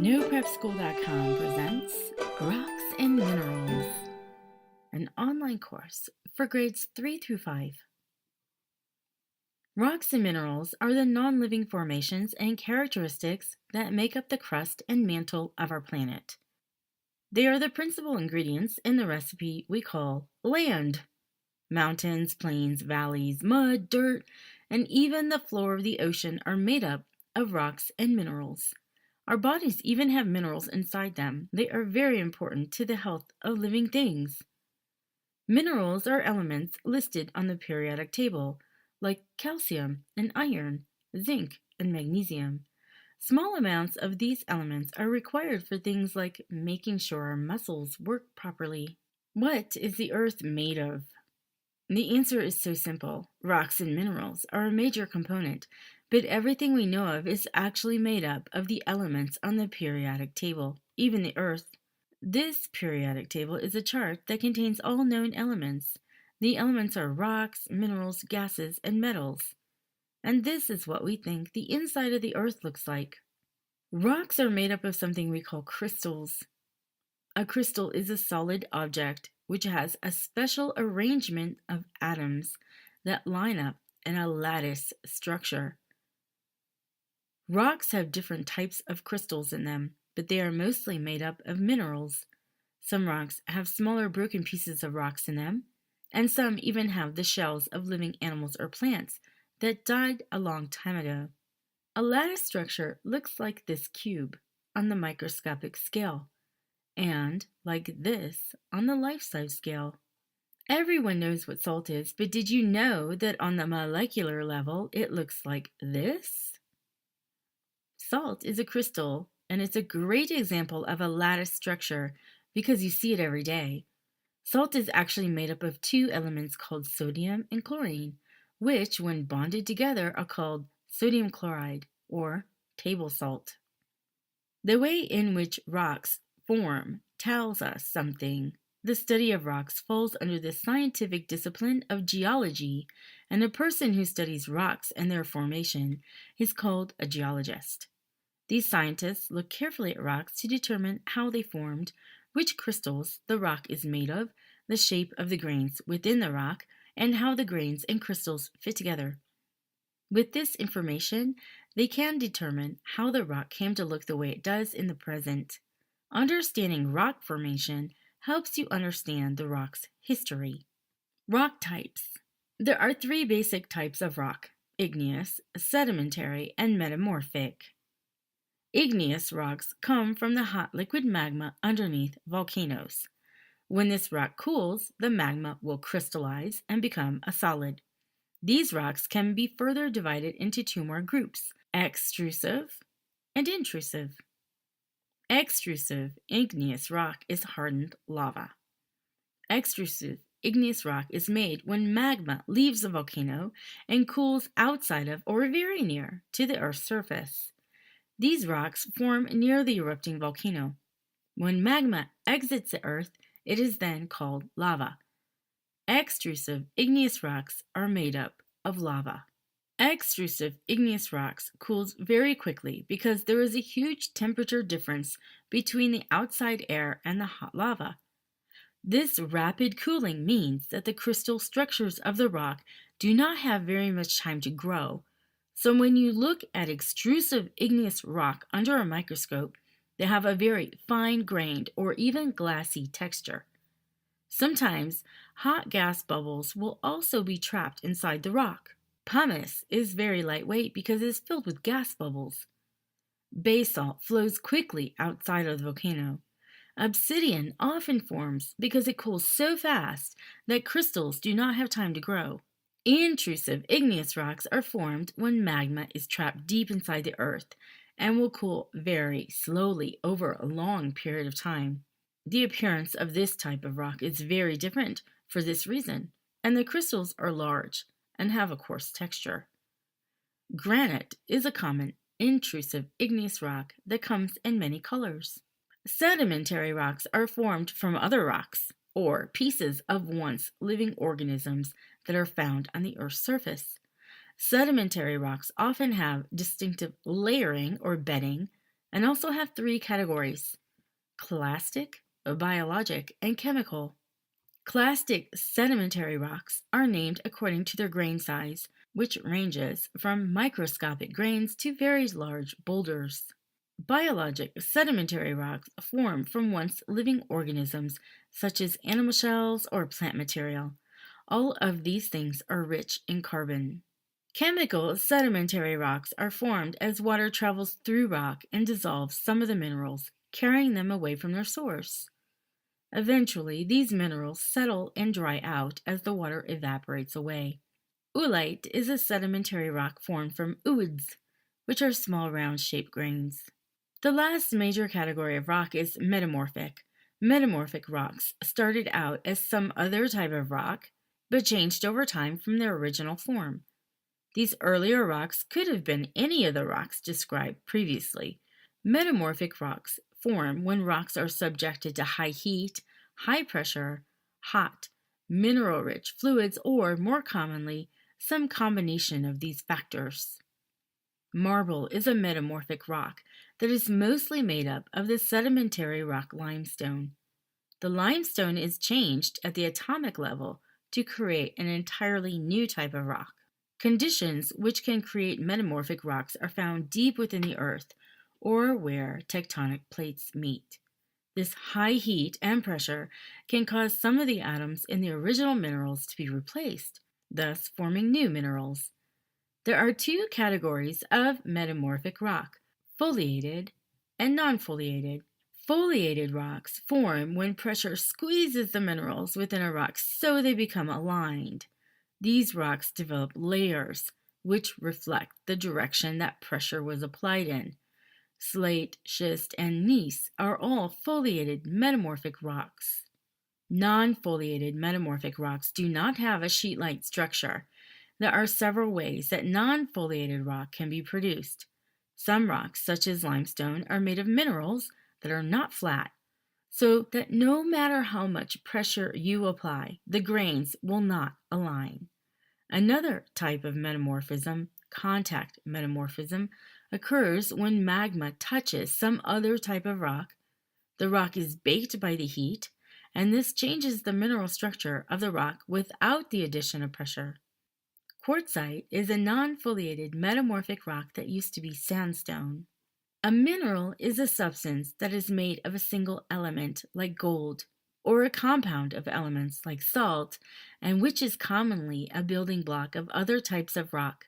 NoPrepSchool.com presents Rocks and Minerals, an online course for grades 3 through 5. Rocks and minerals are the non-living formations and characteristics that make up the crust and mantle of our planet. They are the principal ingredients in the recipe we call land. Mountains, plains, valleys, mud, dirt, and even the floor of the ocean are made up of rocks and minerals. Our bodies even have minerals inside them. They are very important to the health of living things. Minerals are elements listed on the periodic table, like calcium and iron, zinc and magnesium. Small amounts of these elements are required for things like making sure our muscles work properly. What is the earth made of? The answer is so simple. Rocks and minerals are a major component, but everything we know of is actually made up of the elements on the periodic table, even the Earth. This periodic table is a chart that contains all known elements. The elements are rocks, minerals, gases, and metals. And this is what we think the inside of the Earth looks like. Rocks are made up of something we call crystals. A crystal is a solid object which has a special arrangement of atoms that line up in a lattice structure. Rocks have different types of crystals in them, but they are mostly made up of minerals. Some rocks have smaller broken pieces of rocks in them, and some even have the shells of living animals or plants that died a long time ago. A lattice structure looks like this cube on the microscopic scale, and like this on the life-size scale. Everyone knows what salt is, but did you know that on the molecular level it looks like this? Salt is a crystal, and it's a great example of a lattice structure because you see it every day. Salt is actually made up of two elements called sodium and chlorine, which, when bonded together, are called sodium chloride or table salt. The way in which rocks form tells us something. The study of rocks falls under the scientific discipline of geology, and a person who studies rocks and their formation is called a geologist. These scientists look carefully at rocks to determine how they formed, which crystals the rock is made of, the shape of the grains within the rock, and how the grains and crystals fit together. With this information, they can determine how the rock came to look the way it does in the present. Understanding rock formation helps you understand the rock's history. Rock types. There are three basic types of rock: igneous, sedimentary, and metamorphic. Igneous rocks come from the hot liquid magma underneath volcanoes. When this rock cools, the magma will crystallize and become a solid. These rocks can be further divided into two more groups: extrusive and intrusive. Extrusive igneous rock is hardened lava. Extrusive igneous rock is made when magma leaves a volcano and cools outside of or very near to the Earth's surface. These rocks form near the erupting volcano. When magma exits the Earth, it is then called lava. Extrusive igneous rocks are made up of lava. Extrusive igneous rocks cools very quickly because there is a huge temperature difference between the outside air and the hot lava. This rapid cooling means that the crystal structures of the rock do not have very much time to grow. So when you look at extrusive igneous rock under a microscope, they have a very fine-grained or even glassy texture. Sometimes hot gas bubbles will also be trapped inside the rock. Pumice is very lightweight because it is filled with gas bubbles. Basalt flows quickly outside of the volcano. Obsidian often forms because it cools so fast that crystals do not have time to grow. Intrusive igneous rocks are formed when magma is trapped deep inside the earth and will cool very slowly over a long period of time. The appearance of this type of rock is very different for this reason, and the crystals are large and have a coarse texture. Granite is a common intrusive igneous rock that comes in many colors. Sedimentary rocks are formed from other rocks, or pieces of once living organisms that are found on the Earth's surface. Sedimentary rocks often have distinctive layering or bedding and also have three categories: clastic, biologic, and chemical. Clastic sedimentary rocks are named according to their grain size, which ranges from microscopic grains to very large boulders. Biologic sedimentary rocks form from once living organisms such as animal shells or plant material. All of these things are rich in carbon. Chemical sedimentary rocks are formed as water travels through rock and dissolves some of the minerals, carrying them away from their source. Eventually, these minerals settle and dry out as the water evaporates away. Oolite is a sedimentary rock formed from ooids, which are small round shaped grains. The last major category of rock is metamorphic. Metamorphic rocks started out as some other type of rock, but changed over time from their original form. These earlier rocks could have been any of the rocks described previously. Metamorphic rocks form when rocks are subjected to high heat, high pressure, hot, mineral-rich fluids, or, more commonly, some combination of these factors. Marble is a metamorphic rock that is mostly made up of the sedimentary rock limestone. The limestone is changed at the atomic level to create an entirely new type of rock. Conditions which can create metamorphic rocks are found deep within the earth or where tectonic plates meet. This high heat and pressure can cause some of the atoms in the original minerals to be replaced, thus forming new minerals. There are two categories of metamorphic rock: foliated and non-foliated. Foliated rocks form when pressure squeezes the minerals within a rock so they become aligned. These rocks develop layers, which reflect the direction that pressure was applied in. Slate, schist, and gneiss are all foliated metamorphic rocks. Non-foliated metamorphic rocks do not have a sheet-like structure. There are several ways that non-foliated rock can be produced. Some rocks, such as limestone, are made of minerals that are not flat, so that no matter how much pressure you apply, the grains will not align. Another type of metamorphism, contact metamorphism, occurs when magma touches some other type of rock. The rock is baked by the heat, and this changes the mineral structure of the rock without the addition of pressure. Quartzite is a non-foliated metamorphic rock that used to be sandstone. A mineral is a substance that is made of a single element, like gold, or a compound of elements, like salt, and which is commonly a building block of other types of rock.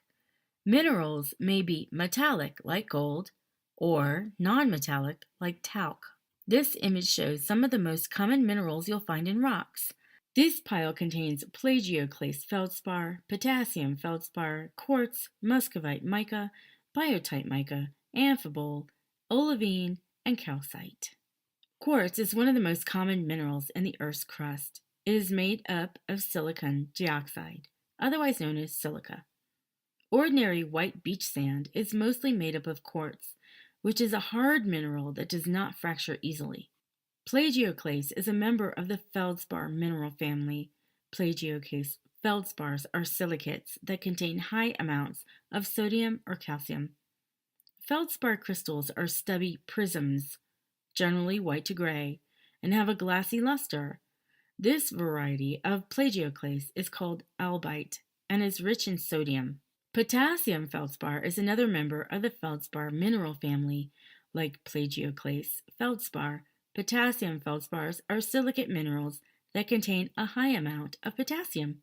Minerals may be metallic, like gold, or non-metallic, like talc. This image shows some of the most common minerals you'll find in rocks. This pile contains Plagioclase Feldspar, Potassium Feldspar, Quartz, Muscovite Mica, Biotite Mica, Amphibole, Olivine, and Calcite. Quartz is one of the most common minerals in the Earth's crust. It is made up of silicon dioxide, otherwise known as silica. Ordinary white beach sand is mostly made up of quartz, which is a hard mineral that does not fracture easily. Plagioclase is a member of the feldspar mineral family. Plagioclase feldspars are silicates that contain high amounts of sodium or calcium. Feldspar crystals are stubby prisms, generally white to gray, and have a glassy luster. This variety of plagioclase is called albite and is rich in sodium. Potassium feldspar is another member of the feldspar mineral family. Like plagioclase feldspar, potassium feldspars are silicate minerals that contain a high amount of potassium.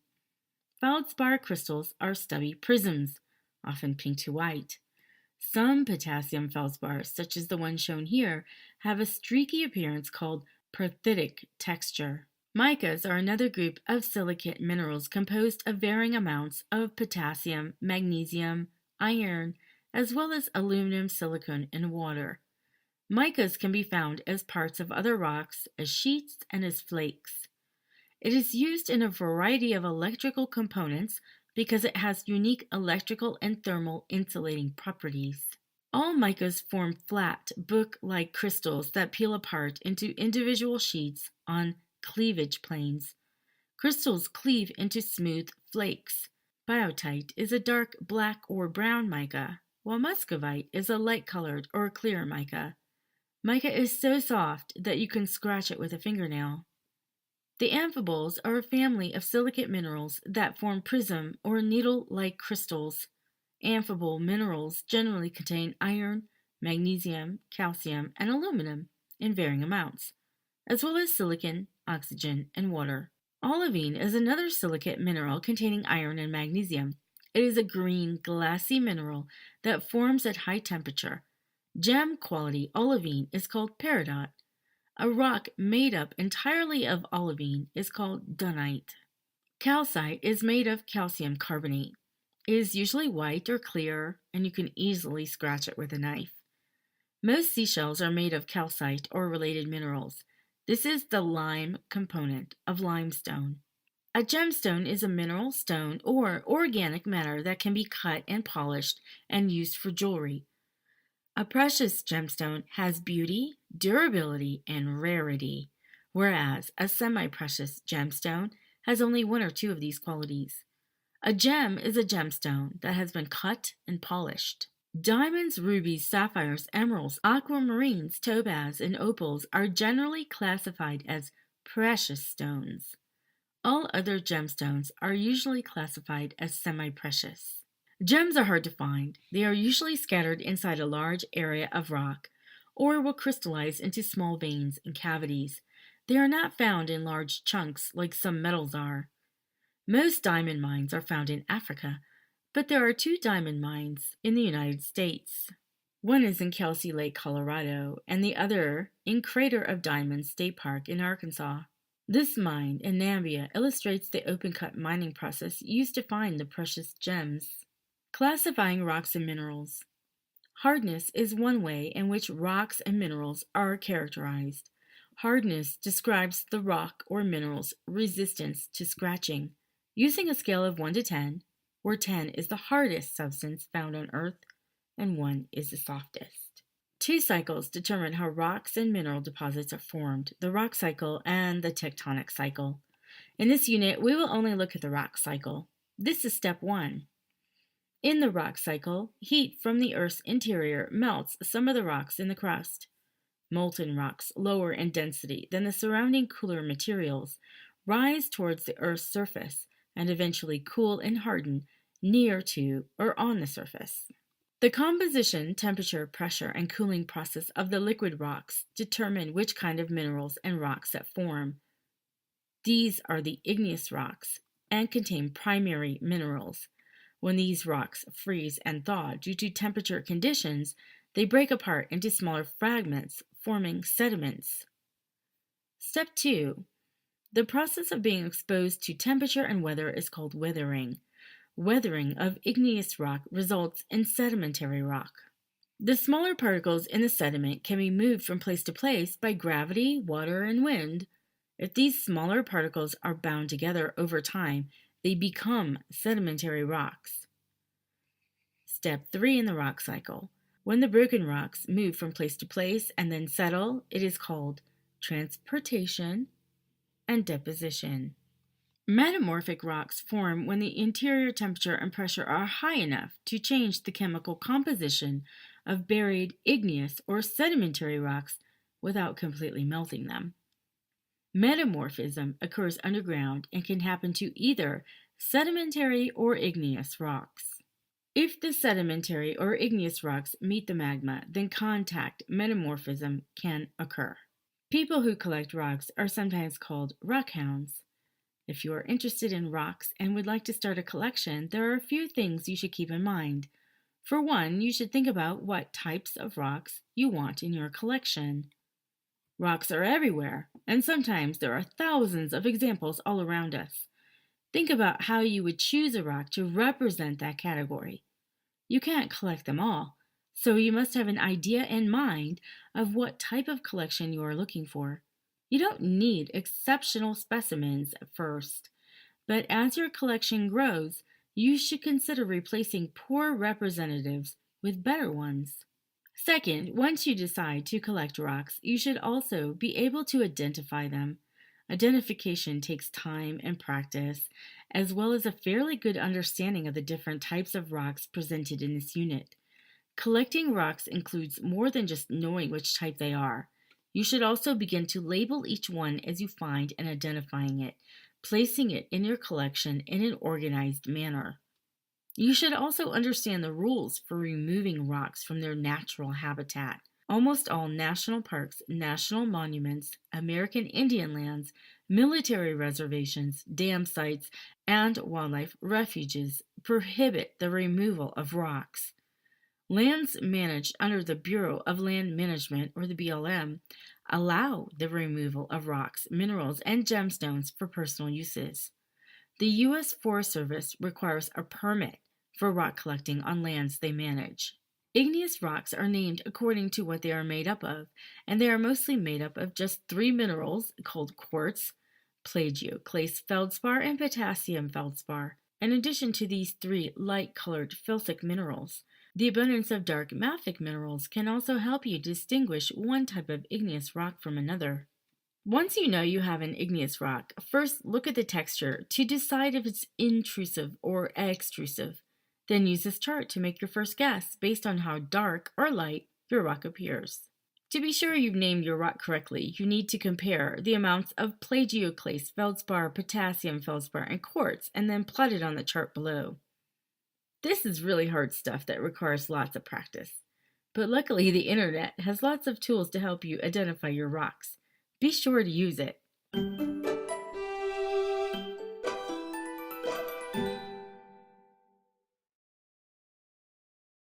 Feldspar crystals are stubby prisms, often pink to white. Some potassium feldspars, such as the one shown here, have a streaky appearance called perthitic texture. Micas are another group of silicate minerals composed of varying amounts of potassium, magnesium, iron, as well as aluminum, silicon, and water. Micas can be found as parts of other rocks, as sheets, and as flakes. It is used in a variety of electrical components because it has unique electrical and thermal insulating properties. All micas form flat, book-like crystals that peel apart into individual sheets on cleavage planes. Crystals cleave into smooth flakes. Biotite is a dark black or brown mica, while Muscovite is a light-colored or clear mica. Mica is so soft that you can scratch it with a fingernail. The amphiboles are a family of silicate minerals that form prism or needle-like crystals. Amphibole minerals generally contain iron, magnesium, calcium, and aluminum in varying amounts, as well as silicon, oxygen, and water. Olivine is another silicate mineral containing iron and magnesium. It is a green, glassy mineral that forms at high temperature. Gem quality olivine is called peridot. A rock made up entirely of olivine is called dunite. Calcite is made of calcium carbonate. It is usually white or clear, and you can easily scratch it with a knife. Most seashells are made of calcite or related minerals. This is the lime component of limestone. A gemstone is a mineral, stone, or organic matter that can be cut and polished and used for jewelry. A precious gemstone has beauty, durability, and rarity, whereas a semi-precious gemstone has only one or two of these qualities. A gem is a gemstone that has been cut and polished. Diamonds, rubies, sapphires, emeralds, aquamarines, topaz, and opals are generally classified as precious stones. All other gemstones are usually classified as semi-precious. Gems are hard to find. They are usually scattered inside a large area of rock or will crystallize into small veins and cavities. They are not found in large chunks like some metals are. Most diamond mines are found in Africa, but there are 2 diamond mines in the United States. One is in Kelsey Lake, Colorado, and the other in Crater of Diamonds State Park in Arkansas. This mine in Namibia illustrates the open-cut mining process used to find the precious gems. Classifying rocks and minerals. Hardness is one way in which rocks and minerals are characterized. Hardness describes the rock or mineral's resistance to scratching. Using a scale of 1 to 10, where 10 is the hardest substance found on Earth and 1 is the softest. 2 cycles determine how rocks and mineral deposits are formed, the rock cycle and the tectonic cycle. In this unit, we will only look at the rock cycle. This is step 1. In the rock cycle, heat from the Earth's interior melts some of the rocks in the crust. Molten rocks, lower in density than the surrounding cooler materials, rise towards the Earth's surface and eventually cool and harden near to or on the surface. The composition, temperature, pressure, and cooling process of the liquid rocks determine which kind of minerals and rocks that form. These are the igneous rocks and contain primary minerals. When these rocks freeze and thaw due to temperature conditions, they break apart into smaller fragments, forming sediments. Step 2. The process of being exposed to temperature and weather is called weathering. Weathering of igneous rock results in sedimentary rock. The smaller particles in the sediment can be moved from place to place by gravity, water, and wind. If these smaller particles are bound together over time, they become sedimentary rocks. Step 3 in the rock cycle. When the broken rocks move from place to place and then settle, it is called transportation and deposition. Metamorphic rocks form when the interior temperature and pressure are high enough to change the chemical composition of buried igneous or sedimentary rocks without completely melting them. Metamorphism occurs underground and can happen to either sedimentary or igneous rocks. If the sedimentary or igneous rocks meet the magma, then contact metamorphism can occur. People who collect rocks are sometimes called rock hounds. If you are interested in rocks and would like to start a collection, there are a few things you should keep in mind. For one, you should think about what types of rocks you want in your collection. Rocks are everywhere, and sometimes there are thousands of examples all around us. Think about how you would choose a rock to represent that category. You can't collect them all, so you must have an idea in mind of what type of collection you are looking for. You don't need exceptional specimens at first, but as your collection grows, you should consider replacing poor representatives with better ones. Second, once you decide to collect rocks, you should also be able to identify them. Identification takes time and practice, as well as a fairly good understanding of the different types of rocks presented in this unit. Collecting rocks includes more than just knowing which type they are. You should also begin to label each one as you find and identifying it, placing it in your collection in an organized manner. You should also understand the rules for removing rocks from their natural habitat. Almost all national parks, national monuments, American Indian lands, military reservations, dam sites, and wildlife refuges prohibit the removal of rocks. Lands managed under the Bureau of Land Management, or the BLM, allow the removal of rocks, minerals, and gemstones for personal uses. The U.S. Forest Service requires a permit for rock collecting on lands they manage. Igneous rocks are named according to what they are made up of, and they are mostly made up of just three minerals called quartz, Plagioclase Feldspar, and Potassium Feldspar. In addition to these three light-colored felsic minerals, the abundance of dark mafic minerals can also help you distinguish one type of igneous rock from another. Once you know you have an igneous rock, first look at the texture to decide if it's intrusive or extrusive. Then use this chart to make your first guess based on how dark or light your rock appears. To be sure you've named your rock correctly, you need to compare the amounts of Plagioclase Feldspar, Potassium Feldspar, and Quartz, and then plot it on the chart below. This is really hard stuff that requires lots of practice. But luckily, the internet has lots of tools to help you identify your rocks. Be sure to use it.